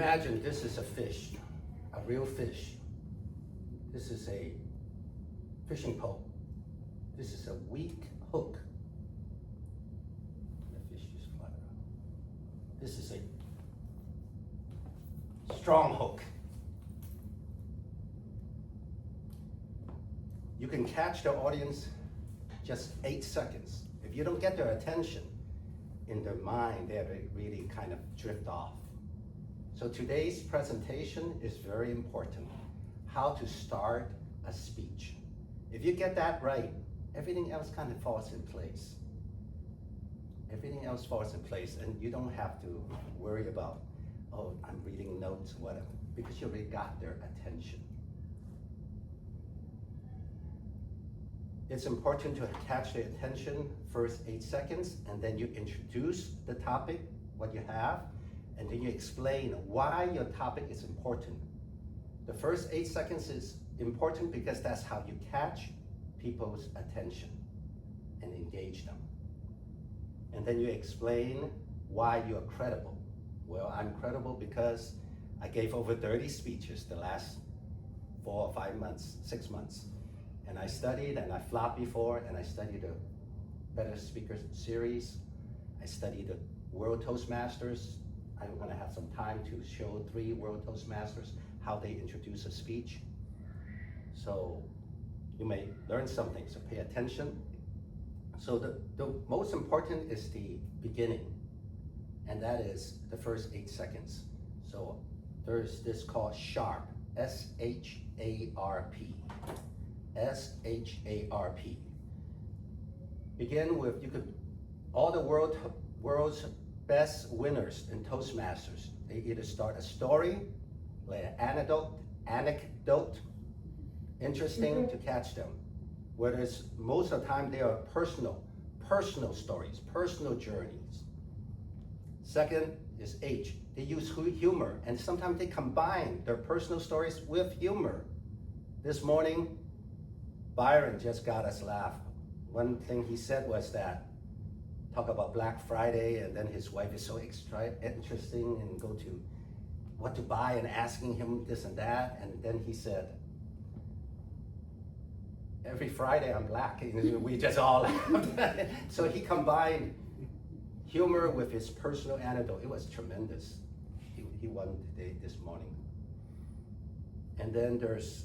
Imagine this is a fish, a real fish. This is a fishing pole. This is a weak hook. The fish just fly around. This is a strong hook. You can catch the audience just 8 seconds. If you don't get their attention in their mind, they really kind of drift off. So today's presentation is very important. How to start a speech. If you get that right, everything else kind of falls in place. Everything else falls in place, and you don't have to worry about, oh, I'm reading notes, whatever, because you already got their attention. It's important to catch their attention first 8 seconds, and then you introduce the topic, what you have, and then you explain why your topic is important. The first 8 seconds is important because that's how you catch people's attention and engage them. And then you explain why you're credible. Well, I'm credible because I gave over 30 speeches the last 4 or 5 months, 6 months. And I studied and I flopped before, and I studied the Better Speakers series. I studied the World Toastmasters. I'm gonna have some time to show 3 World Toastmasters how they introduce a speech. So you may learn something, so pay attention. So the most important is the beginning, and that is the first 8 seconds. So there's this called SHARP, S-H-A-R-P. S-H-A-R-P. Begin with, all the world's best winners in Toastmasters, they either start a story, like an anecdote, interesting to catch them. Whereas most of the time they are personal stories, personal journeys. Second is H, they use humor, and sometimes they combine their personal stories with humor. This morning, Byron just got us laugh. One thing he said was that, talk about Black Friday, and then his wife is so extra interesting and go to what to buy and asking him this and that, and then he said, every Friday I'm black. We just all laughed. So he combined humor with his personal anecdote. It was tremendous. He won today, this morning. And then there's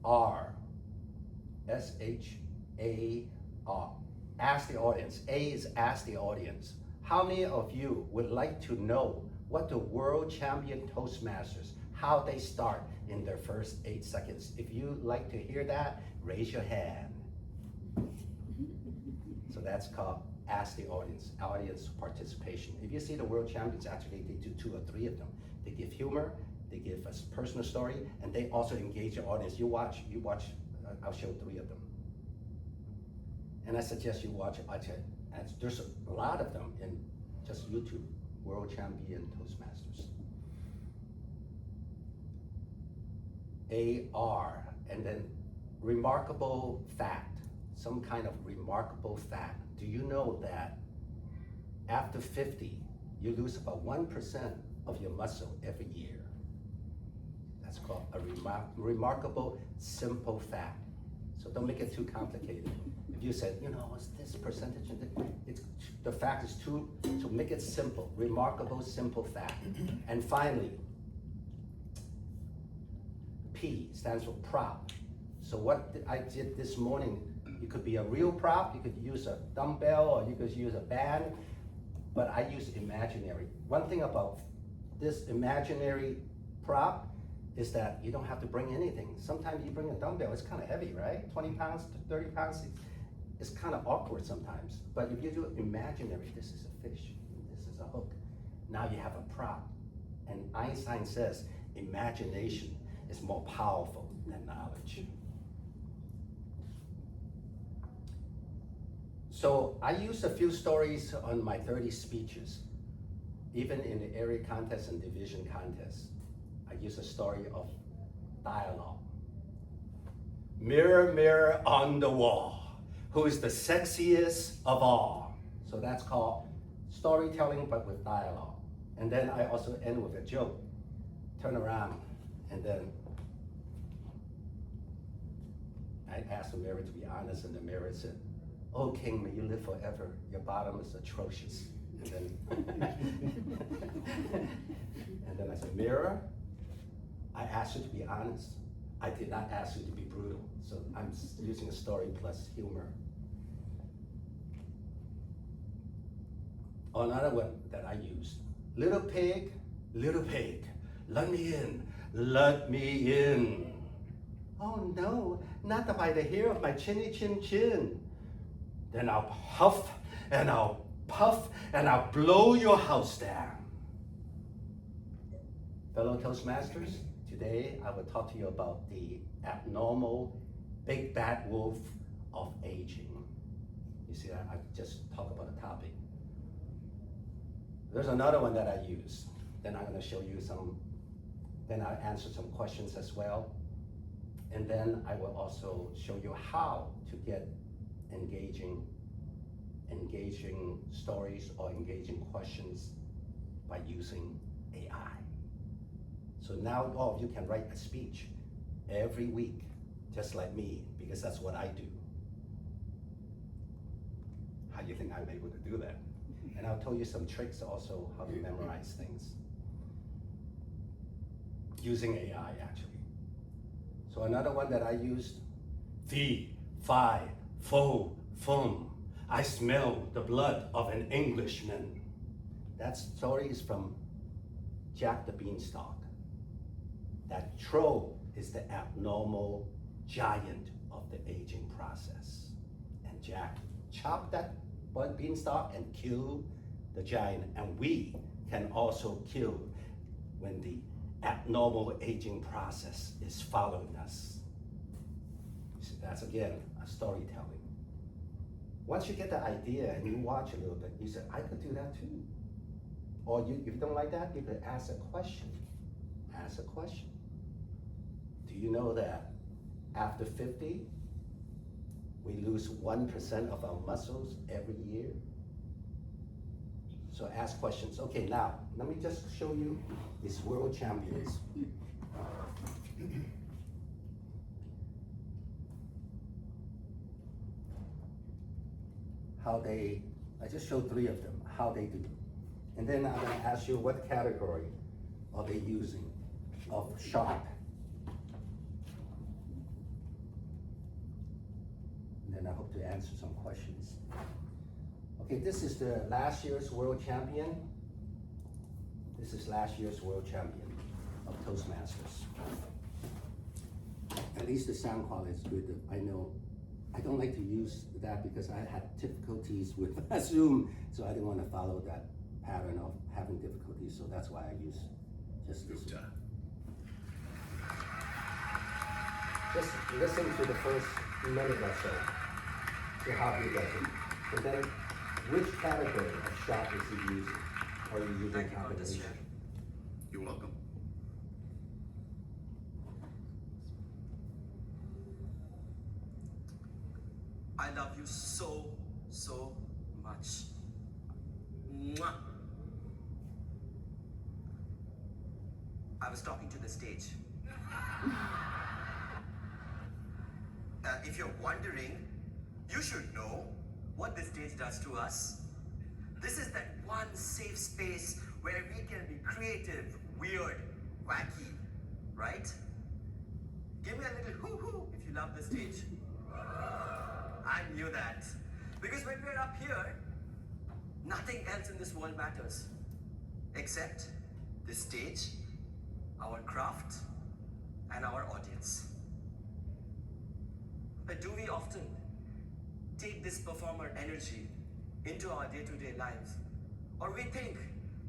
R, S-H-A-R. Ask the audience. A is ask the audience. How many of you would like to know what the world champion Toastmasters, how they start in their first 8 seconds? If you like to hear that, raise your hand. So that's called ask the audience participation. If you see the world champions, actually they do 2 or 3 of them. They give humor, they give us personal story, and they also engage the audience. You watch, I'll show 3 of them. And I suggest you watch it. There's a lot of them in just YouTube, World Champion Toastmasters. A-R, and then remarkable fact, some kind of remarkable fact. Do you know that after 50, you lose about 1% of your muscle every year? That's called a remarkable simple fact. So don't make it too complicated. If you said, what's this percentage? The fact is too, so make it simple, remarkable simple fact. And finally, P stands for prop. So what I did this morning, it could be a real prop, you could use a dumbbell, or you could use a band, but I use imaginary. One thing about this imaginary prop is that you don't have to bring anything. Sometimes you bring a dumbbell, it's kind of heavy, right? 20 pounds, 30 pounds, it's kind of awkward sometimes. But if you do imaginary, this is a fish, this is a hook. Now you have a prop. And Einstein says, imagination is more powerful than knowledge. So I used a few stories on my 30 speeches, even in the area contest and division contest. I use a story of dialogue. Mirror, mirror on the wall, who is the sexiest of all? So that's called storytelling, but with dialogue. And then I also end with a joke. turn around, and then I asked the mirror to be honest, and the mirror said, "Oh, King, may you live forever. Your bottom is atrocious." And then I said, "Mirror, I asked you to be honest. I did not ask you to be brutal." So I'm using a story plus humor. Another one that I used, little pig, let me in, let me in. Oh no, not by the hair of my chinny chin chin. Then I'll huff and I'll puff and I'll blow your house down. Fellow Toastmasters, today I will talk to you about the abnormal big bad wolf of aging. You see, I just talked about the topic. There's another one that I use. Then I'm going to show you some, then I'll answer some questions as well. And then I will also show you how to get engaging stories or engaging questions by using AI. So now all of you can write a speech every week, just like me, because that's what I do. How do you think I'm able to do that? And I'll tell you some tricks also how to memorize things using AI actually. So another one that I used, fee, fi, fo, fum. I smell the blood of an Englishman. That story is from Jack the Beanstalk. That troll is the abnormal giant of the aging process. And Jack chopped that beanstalk and killed the giant. And we can also kill when the abnormal aging process is following us. So that's again a storytelling. Once you get the idea and you watch a little bit, you say, I could do that too. Or if you don't like that, you could ask a question. Ask a question. Do you know that after 50, we lose 1% of our muscles every year? So ask questions. Okay, now, let me just show you these world champions. I just showed 3 of them, how they do. And then I'm gonna ask you what category are they using of sharp. And then I hope to answer some questions. Okay, this is the last year's world champion. This is last year's world champion of Toastmasters. At least the sound quality is good. I know I don't like to use that because I had difficulties with Zoom, so I didn't want to follow that pattern of having difficulties, so that's why I use just this one. Just listen to the first minute or so, to how he does it. And then, which category of sharp is he using? Or are you using combination? You're welcome. I love you so, so much. Mwah. I was talking to the stage. If you're wondering, you should know what the stage does to us. This is that one safe space where we can be creative, weird, wacky, right? Give me a little hoo-hoo if you love the stage. I knew that. Because when we're up here, nothing else in this world matters. Except the stage, our craft, and our audience. But do we often take this performer energy into our day-to-day lives? Or we think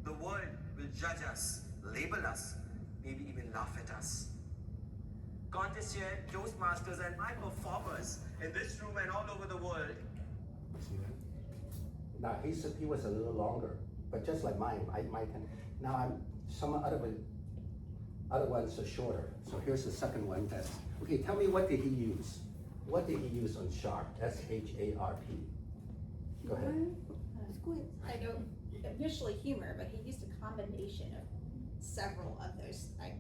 the world will judge us, label us, maybe even laugh at us. Contest chair, Toastmasters, and my performers in this room and all over the world. See that? Now he was a little longer, but just like mine, now some other ones are shorter. So here's the second one. Okay. Tell me, what did he use? What did he use on sharp? SHARP. Go ahead. Squid. I know initially humor, but he used a combination of several of those. I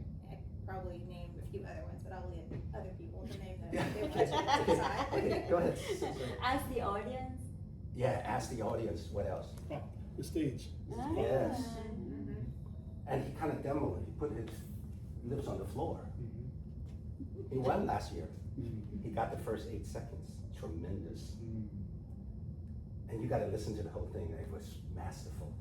probably named a few other ones, but I'll leave other people to name them. Yeah. They want to decide. Okay, go ahead. Ask the audience. Yeah, ask the audience, what else? Oh, the stage. Yes. Mhm. And he kind of demoed, he put his lips on the floor. Mhm. He won last year. Mhm. He got the first 8 seconds, tremendous. Mhm. And you gotta listen to the whole thing, it was masterful.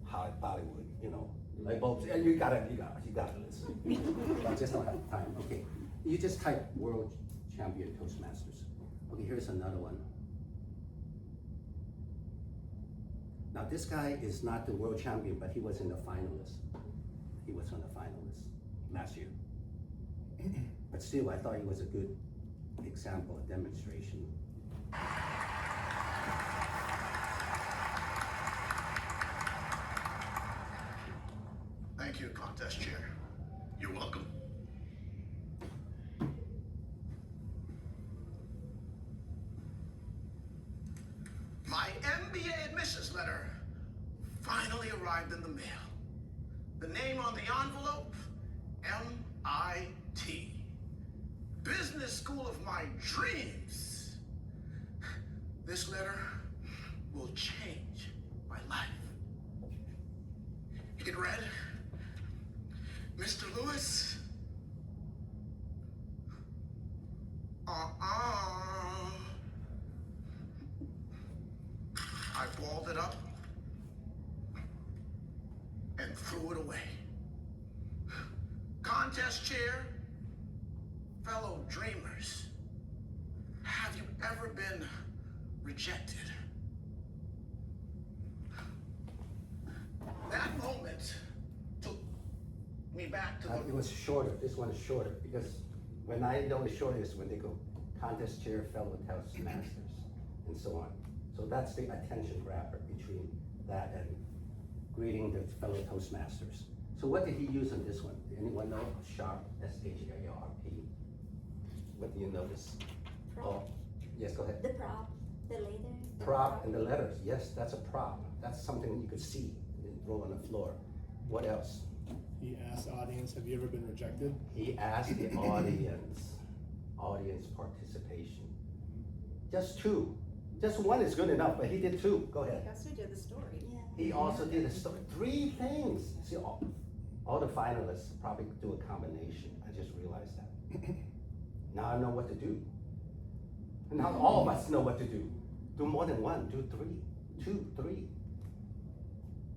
How Bollywood, you know, like bulbs, and you gotta listen. I just don't have time, okay. You just type world champion Toastmasters. Okay, here's another one. Now this guy is not the world champion, but he was in the finalists. He was on the finalists last year. But still, I thought he was a good example, a demonstration. Thank you, contest chair. You're welcome. My MBA admissions letter finally arrived in the mail. The name on the envelope, MIT. Business school of my dreams. This letter will change my life. It read, Mr. Lewis, I balled it up and threw it away. Contest chair, fellow dreamers, have you ever been rejected? That moment took me back to It was shorter, this one is shorter, because when I know the shorter is when they go contest chair, fellow Toastmasters, and so on. So that's the attention grabber between that and greeting the fellow Toastmasters. So what did he use on this one? Anyone know? Sharp, S-H-A-R-P. What do you notice? Oh, yes, go ahead. The prop, the letter. the Prop and the letters, yes, that's a prop. That's something you could see and throw on the floor. What else? He asked the audience, have you ever been rejected? He asked the audience participation. Just two. Just one is good enough, but he did two. Go ahead. He also did the story. Yeah. He also did a story. 3 things. See, all the finalists probably do a combination. I just realized that. Now I know what to do. And now all of us know what to do. Do more than one, do 3. 2, 3.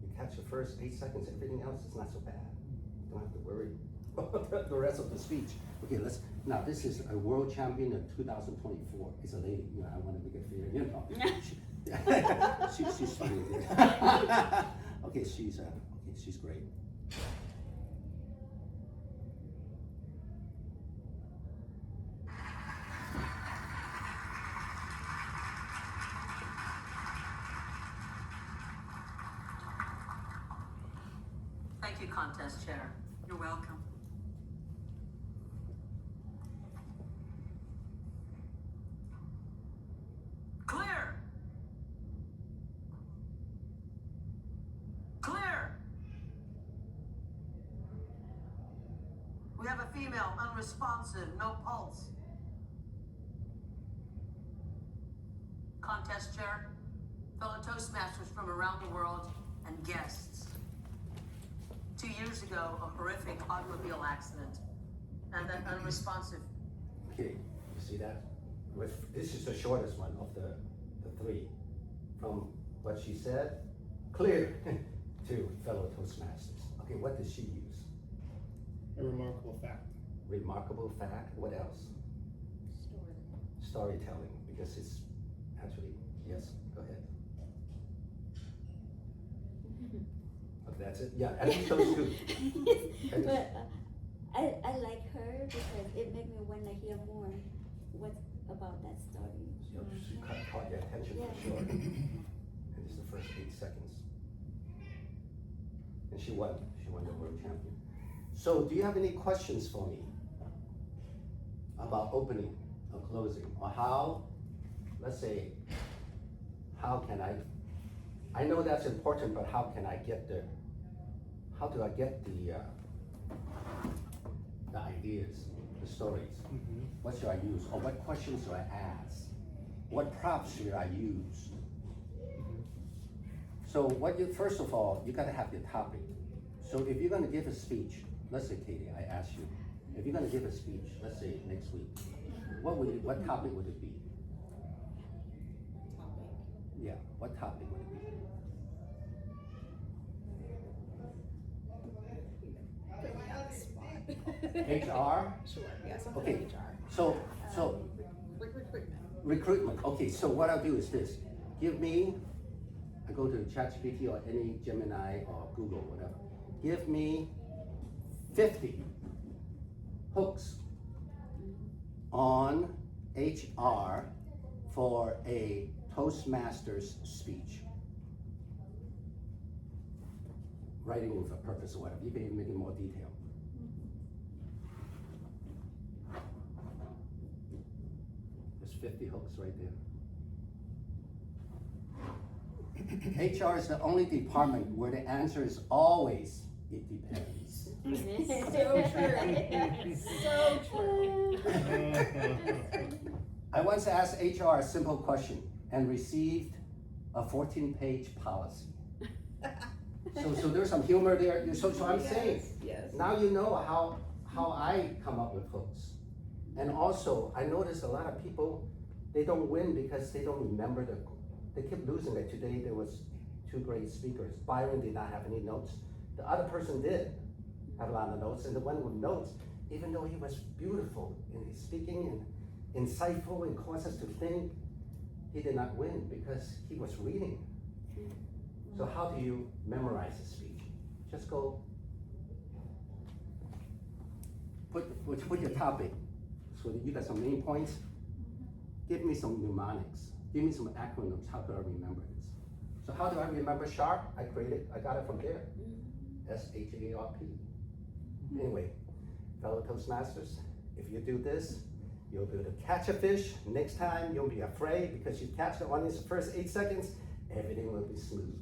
You catch the first 8 seconds, everything else is not so bad. You don't have to worry about the rest of the speech. Okay, now this is a world champion in 2024. It's a lady, you know, I want to make it fair, you know. She's funny. Okay, she's great. Thank you, contest chair. You're welcome. Clear. Clear. We have a female, unresponsive, no pulse. Contest chair, fellow Toastmasters from around the world, and guests. 2 years ago, a horrific automobile accident, and that unresponsive. Okay, you see that? This is the shortest one of the 3. From what she said, clear, to fellow Toastmasters. Okay, what did she use? A remarkable fact. Remarkable fact, what else? Storytelling, because it's actually, yes, go ahead. Okay, that's it, yeah, at least those 2. But I like her because it made me want to hear more. What about that story? She caught your attention for Yeah. sure. And it's the first 8 seconds. And she won the world champion. So do you have any questions for me about opening or closing, or how, let's say, how can I know that's important, but how can I get the how do I get the ideas, the stories? Mhm. What should I use? Or what questions should I ask? What props should I use? So first of all, you gotta have your topic. So if you're gonna give a speech, let's say, Katie, I ask you, if you're gonna give a speech, let's say next week, what topic would it be? Topic. Yeah, what topic would it be? Put me on the spot. HR? Sure, yeah, something Okay. HR. So Recruitment. recruitment. Okay, so what I'll do is this. I go to ChatGPT or any Gemini or Google, whatever. Give me 50 hooks on HR for a Toastmasters speech. Writing with a purpose or whatever. You can even make it more detailed. There's 50 hooks right there. HR is the only department where the answer is always, it depends. So true. So true. I once asked HR a simple question and received a 14-page policy. So there's some humor there. So I'm saying, Yes. now you know how I come up with hooks. And also, I notice a lot of people, they don't win because they don't remember they keep losing it. Today there was 2 great speakers. Byron did not have any notes. The other person did have a lot of notes, and the one with notes, even though he was beautiful in his speaking and insightful and caused us to think, he did not win because he was reading. So how do you memorize a speech? Just go, put your topic, so that you got some main points. Give me some mnemonics. Give me some acronyms. How do I remember this? So how do I remember SHARP? I got it from there. SHARP. Anyway, fellow Toastmasters, if you do this, you'll be able to catch a fish. Next time, you'll be afraid because you catch the one in the first 8 seconds, everything will be smooth.